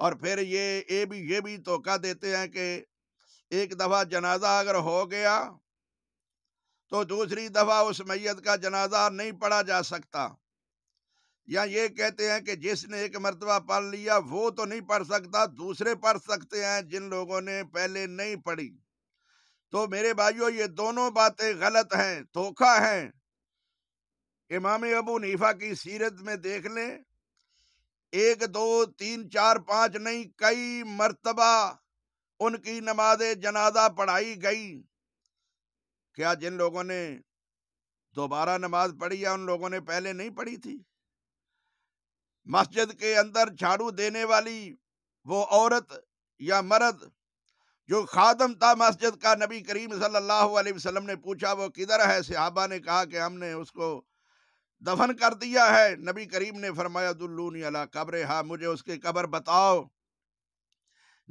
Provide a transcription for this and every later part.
اور پھر یہ بھی توقع دیتے ہیں کہ ایک دفعہ جنازہ اگر ہو گیا تو دوسری دفعہ اس میت کا جنازہ نہیں پڑھا جا سکتا، یا یہ کہتے ہیں کہ جس نے ایک مرتبہ پڑھ لیا وہ تو نہیں پڑھ سکتا، دوسرے پڑھ سکتے ہیں جن لوگوں نے پہلے نہیں پڑھی۔ تو میرے بھائیوں، یہ دونوں باتیں غلط ہیں، دھوکہ ہیں۔ امام ابو حنیفہ کی سیرت میں دیکھ لیں، 1 2 3 4 5 نہیں، کئی مرتبہ ان کی نماز جنازہ پڑھائی گئی۔ کیا جن لوگوں نے دوبارہ نماز پڑھی یا ان لوگوں نے پہلے نہیں پڑھی تھی؟ مسجد کے اندر جھاڑو دینے والی وہ عورت یا مرد جو خادم تھا مسجد کا، نبی کریم صلی اللہ علیہ وسلم نے پوچھا وہ کدھر ہے؟ صحابہ نے کہا کہ ہم نے اس کو دفن کر دیا ہے۔ نبی کریم نے فرمایا دلونی علی قبرہا، مجھے اس کی قبر بتاؤ۔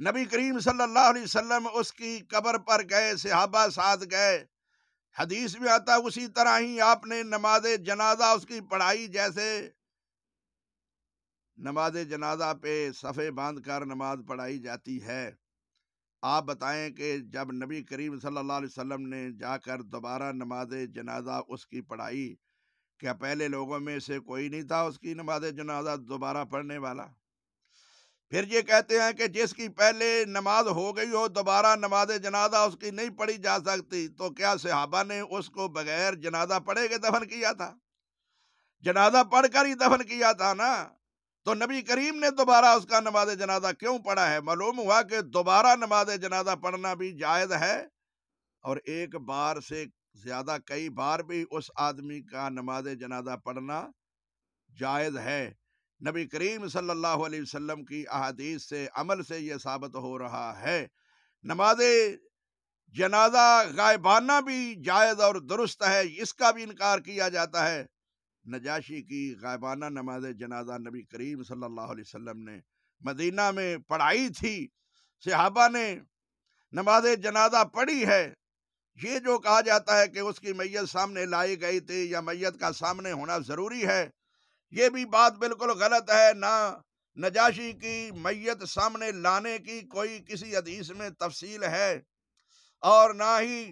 نبی کریم صلی اللہ علیہ وسلم اس کی قبر پر گئے، صحابہ ساتھ گئے۔ حدیث میں آتا اسی طرح ہی آپ نے نماز جنازہ اس کی پڑھائی، جیسے نماز جنازہ پہ صفے باندھ کر نماز پڑھائی جاتی ہے۔ آپ بتائیں کہ جب نبی کریم صلی اللہ علیہ وسلم نے جا کر دوبارہ نماز جنازہ اس کی پڑھائی، کیا پہلے لوگوں میں سے کوئی نہیں تھا اس کی نماز جنازہ دوبارہ پڑھنے والا؟ پھر یہ کہتے ہیں کہ جس کی پہلے نماز ہو گئی ہو دوبارہ نماز جنازہ اس کی نہیں پڑھی جا سکتی، تو کیا صحابہ نے اس کو بغیر جنازہ پڑھے کے دفن کیا تھا؟ جنازہ پڑھ کر ہی دفن کیا تھا نا۔ تو نبی کریم نے دوبارہ اس کا نماز جنازہ کیوں پڑھا ہے؟ معلوم ہوا کہ دوبارہ نماز جنازہ پڑھنا بھی جائز ہے، اور ایک بار سے زیادہ کئی بار بھی اس آدمی کا نماز جنازہ پڑھنا جائز ہے۔ نبی کریم صلی اللہ علیہ وسلم کی احادیث سے، عمل سے یہ ثابت ہو رہا ہے۔ نماز جنازہ غائبانہ بھی جائز اور درست ہے، اس کا بھی انکار کیا جاتا ہے۔ نجاشی کی غائبانہ نماز جنازہ نبی کریم صلی اللہ علیہ وسلم نے مدینہ میں پڑھائی تھی، صحابہ نے نماز جنازہ پڑھی ہے۔ یہ جو کہا جاتا ہے کہ اس کی میت سامنے لائی گئی تھی یا میت کا سامنے ہونا ضروری ہے، یہ بھی بات بالکل غلط ہے۔ نہ نجاشی کی میت سامنے لانے کی کوئی کسی حدیث میں تفصیل ہے، اور نہ ہی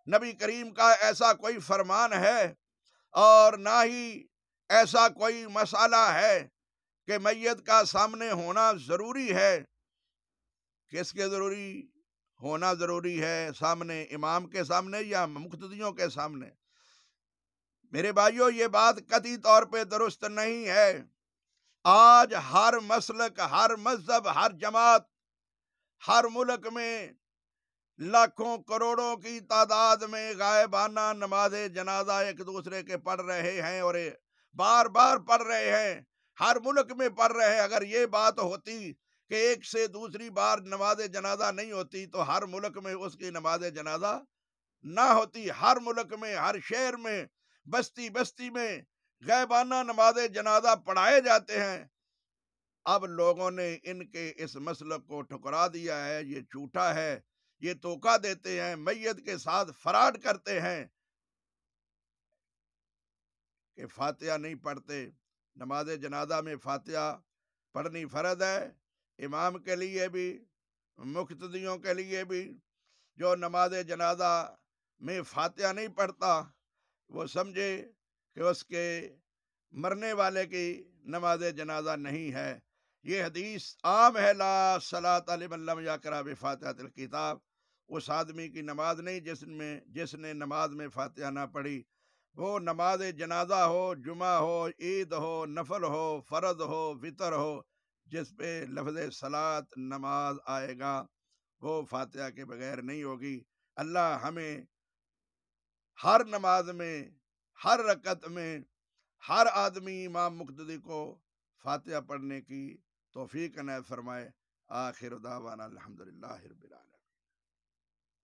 نبی کریم کا ایسا کوئی فرمان ہے، اور نہ ہی ایسا کوئی مسئلہ ہے کہ میت کا سامنے ہونا ضروری ہے۔ کس کے ضروری ہونا ضروری ہے؟ سامنے امام کے سامنے یا مقتدیوں کے سامنے؟ میرے بھائیوں، یہ بات قطعی طور پہ درست نہیں ہے۔ آج ہر مسلک، ہر مذہب، ہر جماعت، ہر ملک میں لاکھوں کروڑوں کی تعداد میں غائبانہ نماز جنازہ ایک دوسرے کے پڑھ رہے ہیں، اور بار بار پڑھ رہے ہیں، ہر ملک میں پڑھ رہے ہیں۔ اگر یہ بات ہوتی کہ ایک سے دوسری بار نماز جنازہ نہیں ہوتی تو ہر ملک میں اس کی نماز جنازہ نہ ہوتی۔ ہر ملک میں، ہر شہر میں، بستی بستی میں غائبانہ نماز جنازہ پڑھائے جاتے ہیں۔ اب لوگوں نے ان کے اس مسلک کو ٹھکرا دیا ہے، یہ جھوٹا ہے، یہ دھوکہ دیتے ہیں، میت کے ساتھ فراڈ کرتے ہیں کہ فاتحہ نہیں پڑھتے۔ نماز جنازہ میں فاتحہ پڑھنی فرض ہے، امام کے لیے بھی، مقتدیوں کے لیے بھی۔ جو نماز جنازہ میں فاتحہ نہیں پڑھتا وہ سمجھے کہ اس کے مرنے والے کی نماز جنازہ نہیں ہے۔ یہ حدیث عام ہے، لا صلاۃ لمن لم یقرأ بفاتحۃ الکتاب، اس آدمی کی نماز نہیں جس نے نماز میں فاتحہ نہ پڑھی۔ وہ نماز جنازہ ہو، جمعہ ہو، عید ہو، نفل ہو، فرض ہو، وتر ہو، جس پہ لفظ صلاۃ نماز آئے گا وہ فاتحہ کے بغیر نہیں ہوگی۔ اللہ ہمیں ہر نماز میں، ہر رکعت میں، ہر آدمی امام مقتدی کو فاتحہ پڑھنے کی توفیق عنایت فرمائے۔ آخر دعوانا الحمدللہ رب العالمین۔